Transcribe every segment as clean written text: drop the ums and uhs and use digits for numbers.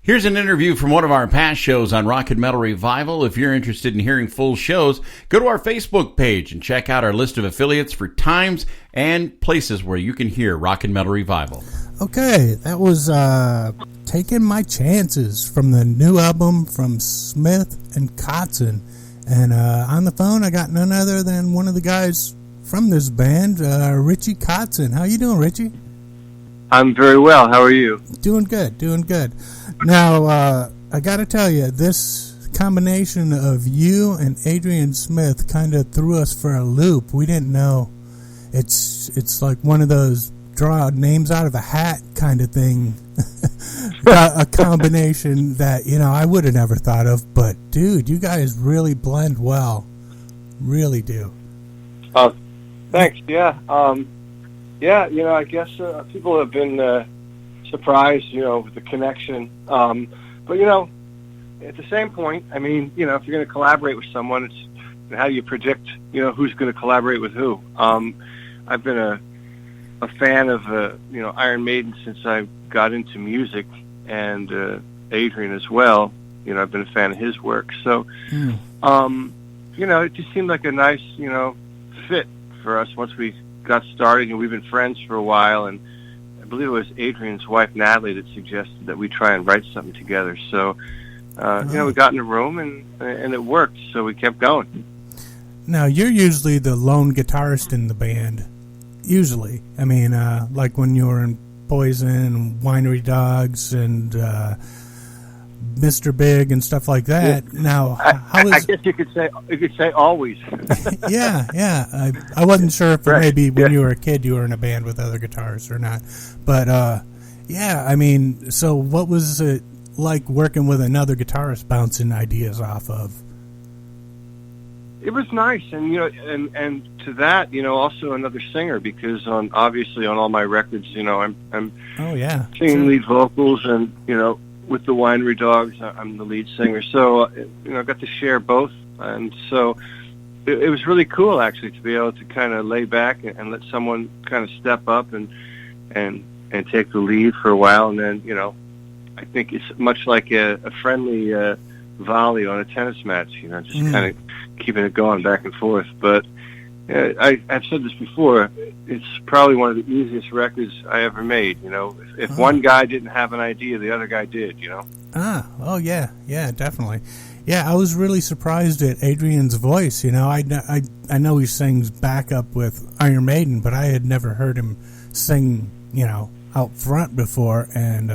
Here's an interview from one of our past shows on Rock and Metal Revival. If you're interested in hearing full shows, go to our Facebook page and check out our list of affiliates for times and places where you can hear Rock and Metal Revival. Okay, that was Taking My Chances from the new album from SmithCox. And on the phone, I got none other than one of the guys from this band, Richie-Kotzen. How you doing, Richie? I'm very well. How are you? Doing good. Now, I got to tell you, this combination of you and Adrian Smith kind of threw us for a loop. We didn't know. It's like one of those draw names out of a hat kind of thing. A combination that, I would have never thought of. But, dude, you guys really blend well. Really do. Thanks. Yeah. I guess people have been surprised, with the connection. But, at the same point, I mean, if you're going to collaborate with someone, it's how do you predict, who's going to collaborate with who? I've been a fan of, Iron Maiden since I got into music, and Adrian as well. I've been a fan of his work. So, it just seemed like a nice, fit for us once we got started, and we've been friends for a while, and I believe it was Adrian's wife, Natalie, that suggested that we try and write something together. So, we got in a room, and it worked, so we kept going. Now, you're usually the lone guitarist in the band. Usually. I mean, like when you were in Poison and Winery Dogs and Mr. Big and stuff like that. Yeah. Now, I guess you could say always. Yeah. I wasn't sure if maybe when you were a kid you were in a band with other guitarists or not. But, I mean, so what was it like working with another guitarist bouncing ideas off of? It was nice, and and to that, also another singer, because obviously on all my records, I'm singing lead vocals, and with the Winery Dogs, I'm the lead singer. So I got to share both, and so it was really cool actually to be able to kind of lay back and let someone kind of step up and take the lead for a while, and then I think it's much like a friendly volley on a tennis match, just kind of keeping it going back and forth. But I've said this before, it's probably one of the easiest records I ever made. If one guy didn't have an idea, the other guy did, Yeah, definitely. Yeah, I was really surprised at Adrian's voice. I know he sings backup with Iron Maiden, but I had never heard him sing, out front before. And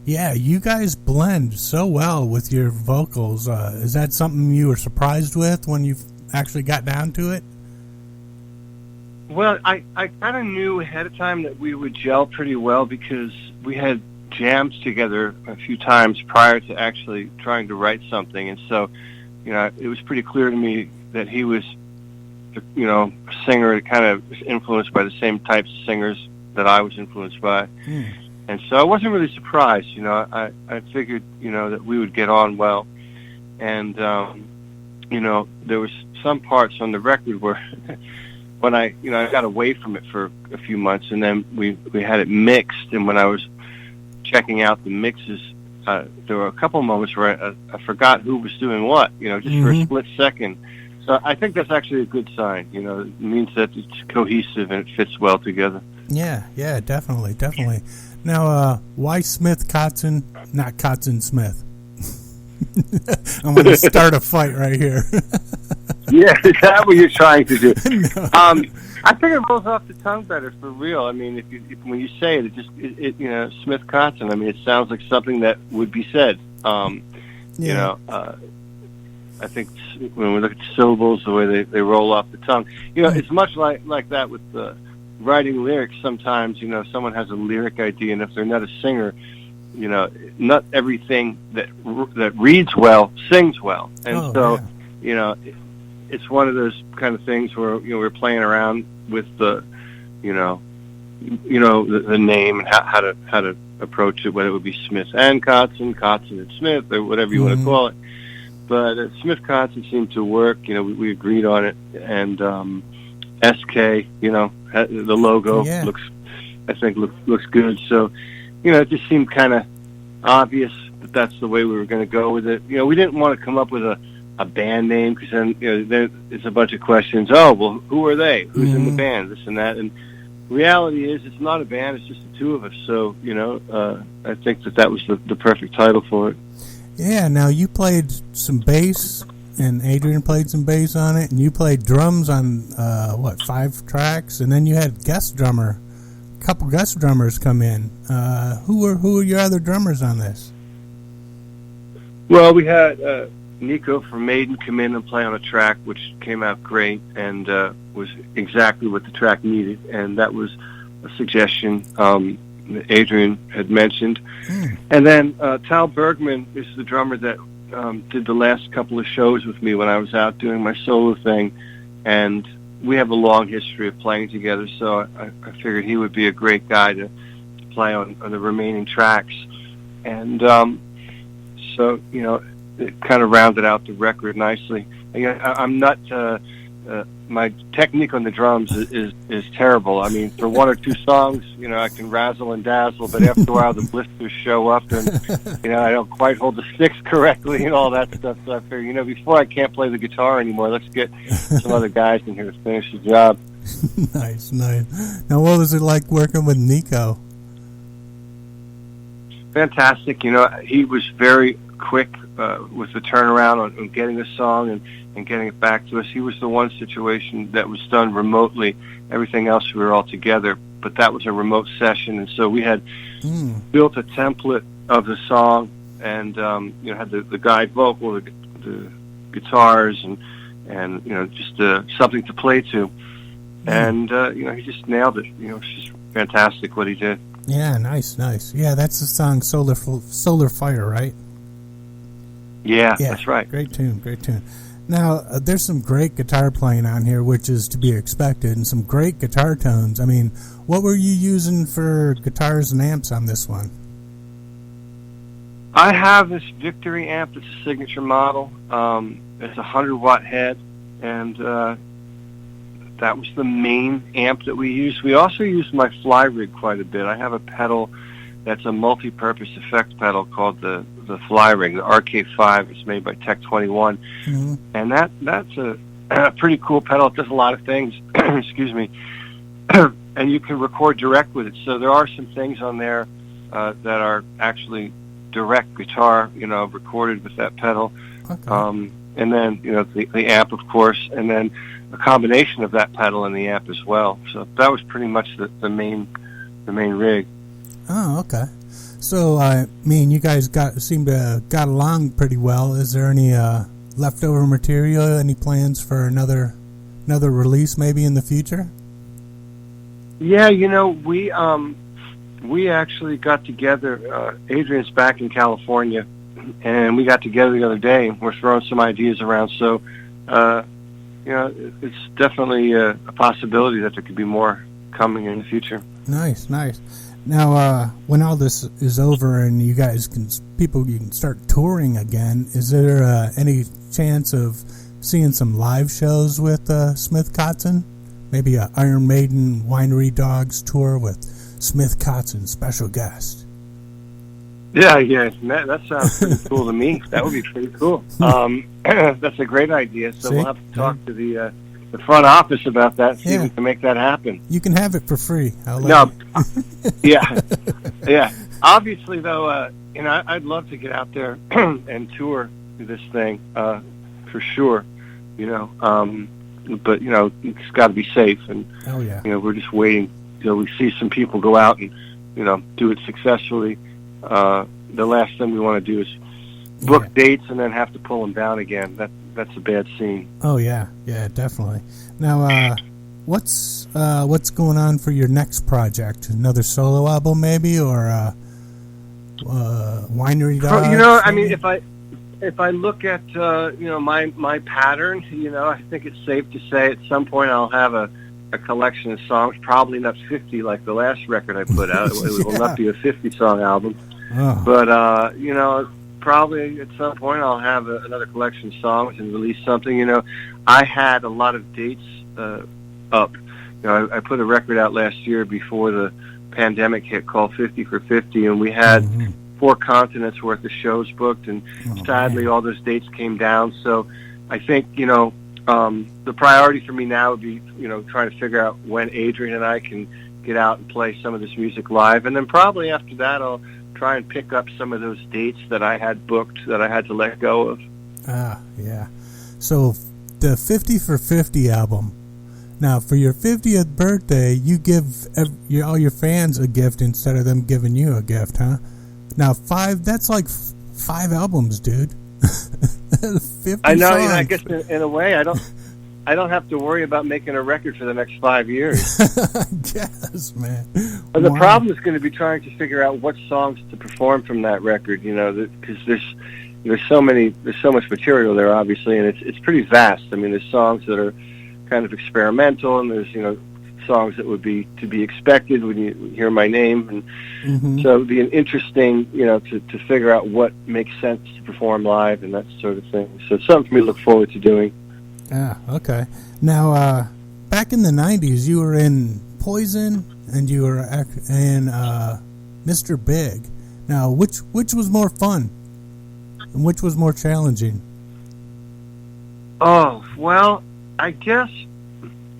you guys blend so well with your vocals. Is that something you were surprised with when you actually got down to it? Well, I kind of knew ahead of time that we would gel pretty well, because we had jams together a few times prior to actually trying to write something. And so, it was pretty clear to me that he was, a singer kind of influenced by the same types of singers that I was influenced by. And so I wasn't really surprised. I figured, that we would get on well. And, there was some parts on the record where when I got away from it for a few months, and then we had it mixed. And when I was checking out the mixes, there were a couple moments where I forgot who was doing what, just for a split second. So I think that's actually a good sign. It means that it's cohesive and it fits well together. Yeah, definitely. Now, why SmithCox, not Kotzen Smith? I'm going to start a fight right here. Yeah, is that what you're trying to do? No. I think it rolls off the tongue better, for real. I mean, when you say it, SmithCox. I mean, it sounds like something that would be said. I think when we look at the syllables, the way they roll off the tongue, it's much like that with writing lyrics. Sometimes, someone has a lyric idea, and if they're not a singer, not everything that reads well sings well, and it's one of those kind of things where we're playing around with the the name and how to approach it, whether it would be Smith and Kotzen and Smith, or whatever you want to call it. But SmithCox seemed to work. We agreed on it, and SK, the logo looks good. So, it just seemed kind of obvious that that's the way we were going to go with it. You know, we didn't want to come up with a band name, because then, you know, there's a bunch of questions. Oh, well, who are they? Who's in the band? This and that. And reality is, it's not a band. It's just the two of us. So, you know, I think that was the perfect title for it. Yeah. Now, you played some bass, and Adrian played some bass on it, and you played drums on 5 tracks, and then you had a couple guest drummers come in. Who were your other drummers on this? Well, we had Nico from Maiden come in and play on a track, which came out great and was exactly what the track needed, and that was a suggestion that Adrian had mentioned. And then Tal Bergman is the drummer that did the last couple of shows with me when I was out doing my solo thing, and we have a long history of playing together, so I figured he would be a great guy to play on the remaining tracks. And so, you know, it kind of rounded out the record nicely. I'm not my technique on the drums is terrible. I mean, for 1 or 2 songs, you know, I can razzle and dazzle, but after a while the blisters show up, and, you know, I don't quite hold the sticks correctly and all that stuff. So I figure, you know, before I can't play the guitar anymore, let's get some other guys in here to finish the job. Nice. Now, what was it like working with Nico? Fantastic. You know, he was very quick with the turnaround on getting the song and getting it back to us. He was the one situation that was done remotely. Everything else we were all together, but that was a remote session, and so we had built a template of the song, and you know, had the guide vocal, the guitars, and you know, just something to play to, and you know, he just nailed it. You know, it's just fantastic what he did. Yeah, nice. Yeah, that's the song Solar Fire, right? Yeah, that's right. Great tune. Now, there's some great guitar playing on here, which is to be expected, and some great guitar tones. I mean, what were you using for guitars and amps on this one? I have this Victory amp. It's a signature model. It's a 100-watt head, and that was the main amp that we used. We also used my fly rig quite a bit. I have a pedal that's a multi-purpose effect pedal called the Fly Ring, the RK5. It's made by Tech 21, and that's a pretty cool pedal. It does a lot of things. Excuse me. And you can record direct with it. So there are some things on there that are actually direct guitar, you know, recorded with that pedal. Okay. And then, you know, the amp, of course, and then a combination of that pedal and the amp as well. So that was pretty much the main rig. Oh, okay. So, I mean, you guys seem to have got along pretty well. Is there any leftover material, any plans for another release maybe in the future? Yeah, you know, we actually got together. Adrian's back in California, and we got together the other day, and we're throwing some ideas around. So, you know, it's definitely a possibility that there could be more coming in the future. Nice. Now, when all this is over and you guys you can start touring again, is there any chance of seeing some live shows with SmithCotzen? Maybe a Iron Maiden Winery Dogs tour with SmithCotzen special guest? Yeah, that sounds pretty cool to me. That would be pretty cool. That's a great idea. So we'll have to talk to the front office about that, see if we can make that happen. You can have it for free. Yeah. Obviously, though, you know, I'd love to get out there and tour this thing for sure. You know, but you know, it's got to be safe, and you know, we're just waiting till we see some people go out and, you know, do it successfully. The last thing we want to do is book dates and then have to pull them down again. That's a bad scene. Oh yeah, definitely. Now, what's going on for your next project? Another solo album, maybe, or Winery Dogs? You know, I mean, if I look at you know, my pattern, you know, I think it's safe to say at some point I'll have a collection of songs. Probably not 50 like the last record I put out. It will not be a 50-song album, but you know, probably at some point I'll have another collection of songs and release something. You know, I had a lot of dates up. You know, I put a record out last year before the pandemic hit called 50 for 50, and we had 4 continents worth of shows booked, and sadly all those dates came down. So I think, the priority for me now would be, trying to figure out when Adrian and I can get out and play some of this music live. And then probably after that, I'll try and pick up some of those dates that I had booked that I had to let go of. Yeah. So the 50 for 50 album. Now, for your 50th birthday, you give all your fans a gift instead of them giving you a gift, huh? Now, that's like 5 albums, dude. 50 I know. songs. I guess in a way, I don't have to worry about making a record for the next 5 years. I guess, man. But the problem is going to be trying to figure out what songs to perform from that record. Because there's so much material there, obviously, and it's pretty vast. I mean, there's songs that are kind of experimental, and there's songs that would be to be expected when you hear my name, and so it'd be an interesting to figure out what makes sense to perform live and that sort of thing. So it's something for me to look forward to doing. Okay. Now, back in the 90s, you were in Poison and you were in Mr. Big. Now, which was more fun and which was more challenging? Oh, well, I guess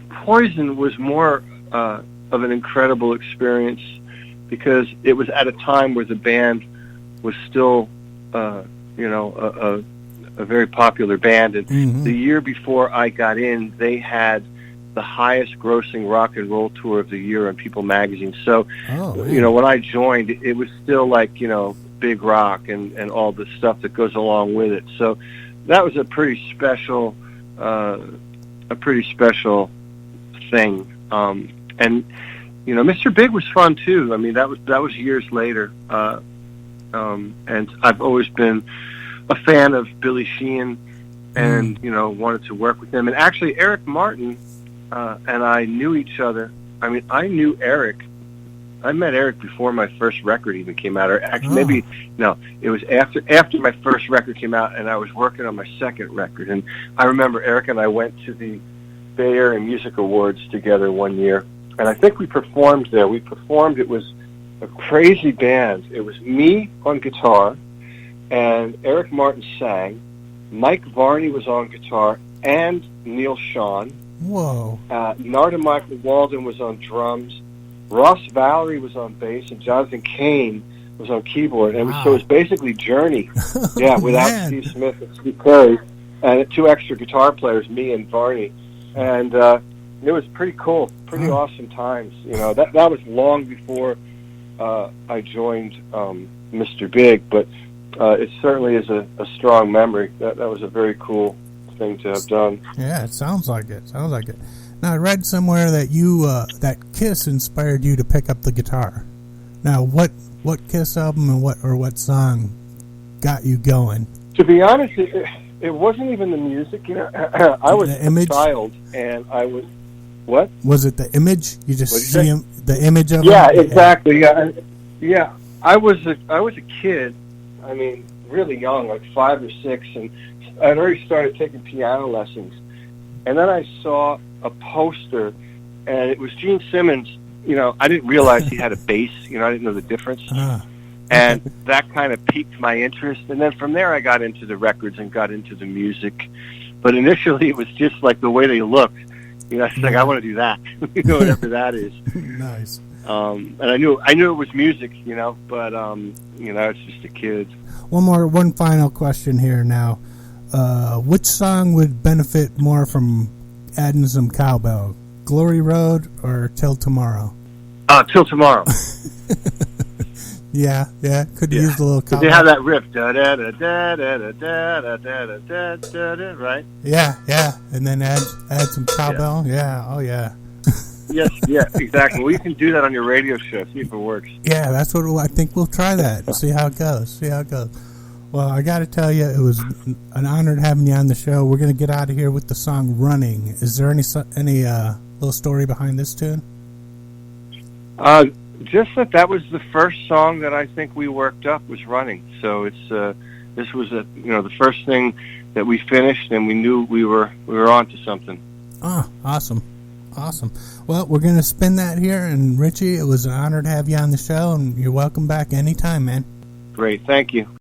Poison was more of an incredible experience because it was at a time where the band was still, a very popular band. And the year before I got in, they had the highest grossing rock and roll tour of the year on People magazine. So, when I joined, it was still like, big rock and all the stuff that goes along with it. So that was a pretty special thing. And Mr. Big was fun too. I mean, that was years later. And I've always been a fan of Billy Sheehan and, wanted to work with him. And actually Eric Martin, and I knew each other. I mean, I met Eric before my first record even came out. Or actually, it was after my first record came out, and I was working on my second record. And I remember Eric and I went to the Bay Area Music Awards together one year, and I think we performed there. It was a crazy band. It was me on guitar, and Eric Martin sang. Mike Varney was on guitar, and Neil Sean. Whoa. Narda Michael Walden was on drums. Ross Valerie was on bass, and Jonathan Cain was on keyboard. And so it was basically Journey, without Steve Smith and Steve Perry, and 2 extra guitar players, me and Varney. And it was pretty cool, pretty awesome times. That was long before I joined Mr. Big, but it certainly is a strong memory. That was a very cool thing to have done. Yeah, it sounds like it. Now, I read somewhere that you that Kiss inspired you to pick up the guitar. Now, what Kiss album and what song got you going? To be honest, it wasn't even the music. I was a child, and I was what? Was it the image? You just see the image of Yeah, him? exactly. Yeah. I was a kid. I mean, really young, like 5 or 6, and I'd already started taking piano lessons. And then I saw a poster, and it was Gene Simmons. I didn't realize he had a bass. I didn't know the difference. And that kind of piqued my interest. And then from there, I got into the records and got into the music. But initially, it was just like the way they looked. It's like, I want to do that. Whatever that is. Nice. And I knew it was music, but it's just a kid. One final question here now. Which song would benefit more from adding some cowbell? Glory Road or Till Tomorrow? Till Tomorrow. Yeah. Could use a little cowbell. They have that riff, right? Yeah, and then add some cowbell. Yeah. Oh yeah. Yes, exactly. Well, you can do that on your radio show. See if it works. Yeah, that's what I think. We'll try that and see how it goes. Well, I got to tell you, it was an honor having you on the show. We're going to get out of here with the song "Running." Is there any little story behind this tune? Just that was the first song that I think we worked up was "Running." So this was the first thing that we finished, and we knew we were on to something. Oh, awesome. Well, we're going to spin that here, and Richie, it was an honor to have you on the show, and you're welcome back anytime, man. Great. Thank you.